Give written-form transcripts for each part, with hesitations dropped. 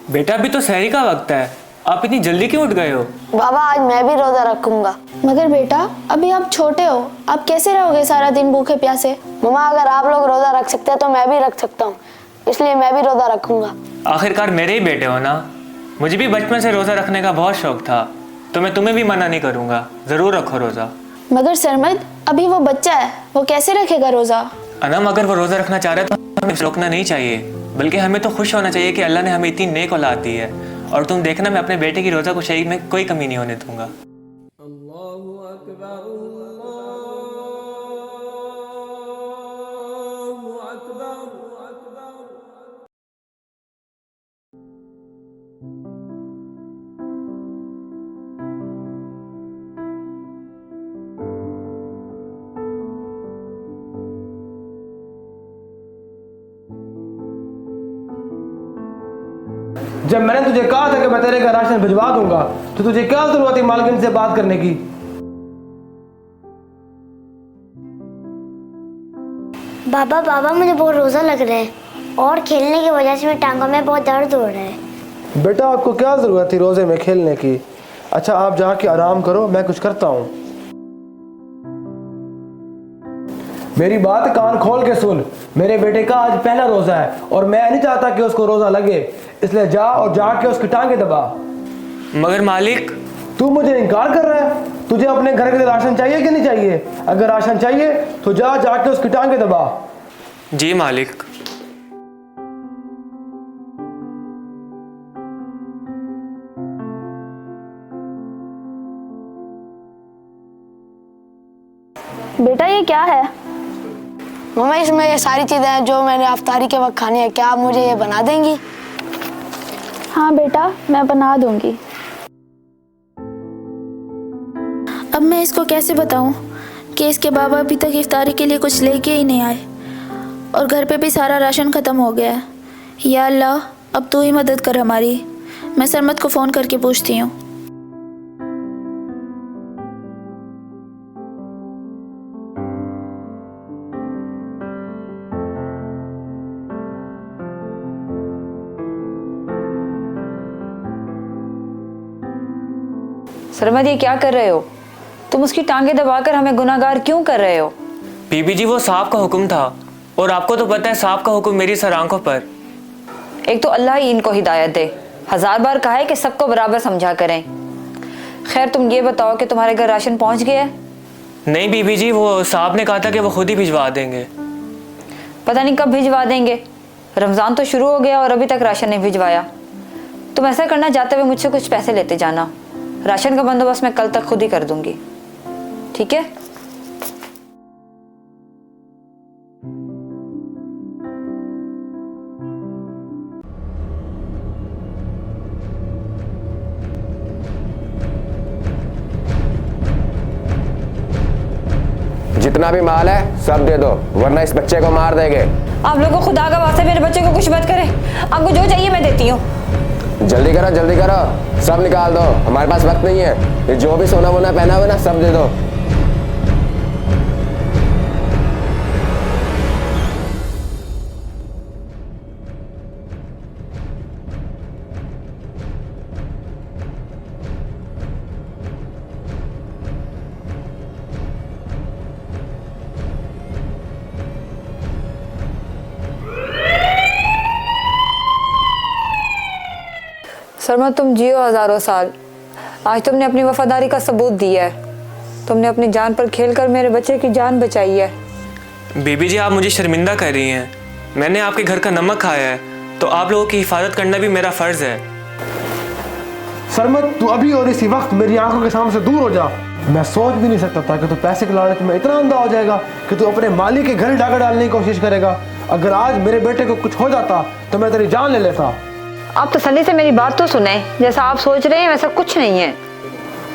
बेटा अभी तो सहरी का वक्त है, आप इतनी जल्दी क्यों उठ गए हो? बाबा आज मैं भी रोजा रखूंगा। मगर बेटा अभी आप छोटे हो, आप कैसे रहोगे सारा दिन भूखे प्यासे? मम्मा अगर आप लोग रोजा रख सकते हैं तो मैं भी रख सकता हूँ, इसलिए मैं भी रोजा रखूंगा। आखिरकार मेरे ही बेटे हो ना। मुझे भी बचपन से रोज़ा रखने का बहुत शौक था, तो मैं तुम्हें भी मना नहीं करूँगा, ज़रूर रखो रोज़ा। मगर सरमद अभी वो बच्चा है, वो कैसे रखेगा रोजा? अनम अगर वो रोज़ा रखना चाह रहा है तो हमें रोकना नहीं चाहिए, बल्कि हमें तो खुश होना चाहिए कि अल्लाह ने हमें इतनी नेक औलाद दी है। और तुम देखना मैं अपने बेटे की रोज़ा को शरीक में कोई कमी नहीं होने दूंगा। जब मैंने तुझे कहा था कि मैं तेरे घर राशन भिजवा दूंगा तो तुझे क्या जरूरत थी मालकिन से बात करने की? बाबा बाबा मुझे बहुत रोज़ा लग रहा है और खेलने की वजह से मेरी टांगों में बहुत दर्द हो रहा है। बेटा आपको क्या जरूरत थी रोजे में खेलने की? अच्छा आप जाके आराम करो, मैं कुछ करता हूँ। मेरी बात कान खोल के सुन, मेरे बेटे का आज पहला रोजा है और मैं नहीं चाहता कि उसको रोजा लगे, इसलिए जा और जाके उसकी टांगे दबा। मगर मालिक, तू मुझे इनकार कर रहा है? तुझे अपने घर के लिए राशन चाहिए कि नहीं चाहिए? अगर राशन चाहिए तो जा जाके उसकी टांगे दबा। जी मालिक। बेटा ये क्या है? मम्मा इसमें ये सारी चीजें हैं जो मैंने अफ्तारी के वक्त खानी है, क्या आप मुझे ये बना देंगी? हाँ बेटा मैं बना दूंगी। अब मैं इसको कैसे बताऊं कि इसके बाबा अभी तक इफ्तारी के लिए कुछ लेके ही नहीं आए और घर पे भी सारा राशन ख़त्म हो गया है। या अल्लाह अब तू ही मदद कर हमारी। मैं सरमद को फ़ोन करके पूछती हूँ। सरमद ये क्या कर रहे हो? तुम उसकी टांगे दबाकर हमें गुनाहगार क्यों कर रहे हो? बीबी जी वो सांप का हुक्म था और आपको तो पता है सांप का हुक्म मेरी सर आंखों पर। एक तो अल्लाह ही इनको हिदायत दे, 1000 बार कहा है कि सबको बराबर समझा करें। खैर तुम ये बताओ कि तुम्हारे घर राशन पहुंच गया है? नहीं बीबी जी, वो साहब ने कहा था कि वो खुद ही भिजवा देंगे। पता नहीं कब भिजवा देंगे। रमज़ान तो शुरू हो गया और अभी तक राशन नहीं भिजवाया। तुम ऐसा करना, जाते हुए मुझसे कुछ पैसे लेते जाना। राशन का बंदोबस्त मैं कल तक खुद ही कर दूंगी, ठीक है? जितना भी माल है सब दे दो, वरना इस बच्चे को मार देंगे। आप लोगों को खुदा का वास्ते मेरे बच्चे को कुछ मत करें। आपको जो चाहिए मैं देती हूँ। जल्दी करो जल्दी करो, सब निकाल दो, हमारे पास वक्त नहीं है। ये जो भी सोना वोना पहना हुआ ना सब दे दो। सरमद तुम जियो हजारों साल। आज तुमने अपनी वफादारी का सबूत दिया है। तुमने अपनी जान पर खेलकर मेरे बच्चे की जान बचाई है। बीबी जी आप मुझे शर्मिंदा कर रही हैं। मैंने आपके घर का नमक खाया है, तो आप लोगों की हिफाजत करना भी मेरा फर्ज है। सरमद तू अभी और इसी वक्त मेरी आंखों के सामने से दूर हो जा। मैं सोच भी नहीं सकता था कि तू पैसे के लालच में इतना अंधा हो जाएगा कि तू अपने मालिक के घर डाका डालने की कोशिश करेगा। अगर आज मेरे बेटे को कुछ हो जाता तो मैं तेरी जान ले लेता। आप तसल्ली से मेरी बात तो सुने, जैसा आप सोच रहे हैं वैसा कुछ नहीं है।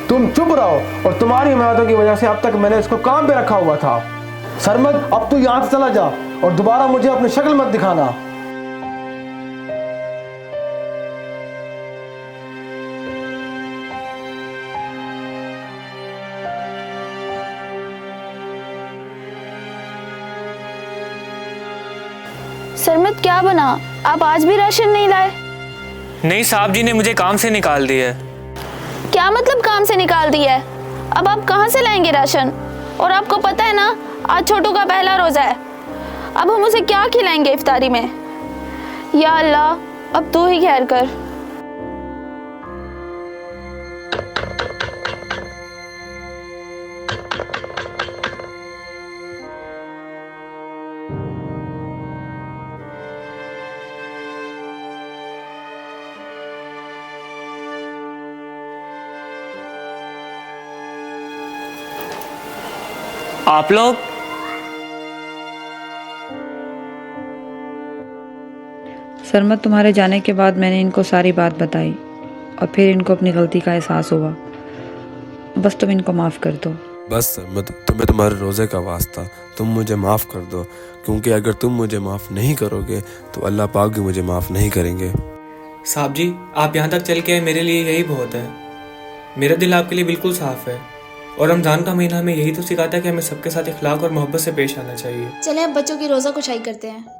तुम चुप रहो, और तुम्हारी हिमायतों की वजह से अब तक मैंने इसको काम पे रखा हुआ था। सरमद अब तू यहाँ से चला जा और दोबारा मुझे अपनी शक्ल मत दिखाना। सरमद क्या बना? आप आज भी राशन नहीं लाए? नहीं, साहब जी ने मुझे काम से निकाल दिया है। क्या मतलब काम से निकाल दिया है? अब आप कहाँ से लाएंगे राशन? और आपको पता है ना, आज छोटू का पहला रोजा है। अब हम उसे क्या खिलाएंगे इफ्तारी में? या अल्लाह, अब तू ही खैर कर। आप लोग सरमत, तुम्हारे जाने के बाद मैंने इनको सारी बात बताई और फिर इनको अपनी गलती का एहसास हुआ। बस तुम इनको माफ़ कर दो। बस सरमत, तुम्हें तुम्हारे रोज़े का वास्ता, तुम मुझे माफ़ कर दो, क्योंकि अगर तुम मुझे माफ़ नहीं करोगे तो अल्लाह पाक भी मुझे माफ़ नहीं करेंगे। साहब जी, आप यहाँ तक चल के आए, मेरे लिए यही बहुत है। मेरा दिल आपके लिए बिल्कुल साफ़ है और रमज़ान का महीना हमें यही तो सिखाता है कि हमें सबके साथ इखलाक और मोहब्बत से पेश आना चाहिए। चले अब बच्चों की रोज़ा कुशाई करते हैं।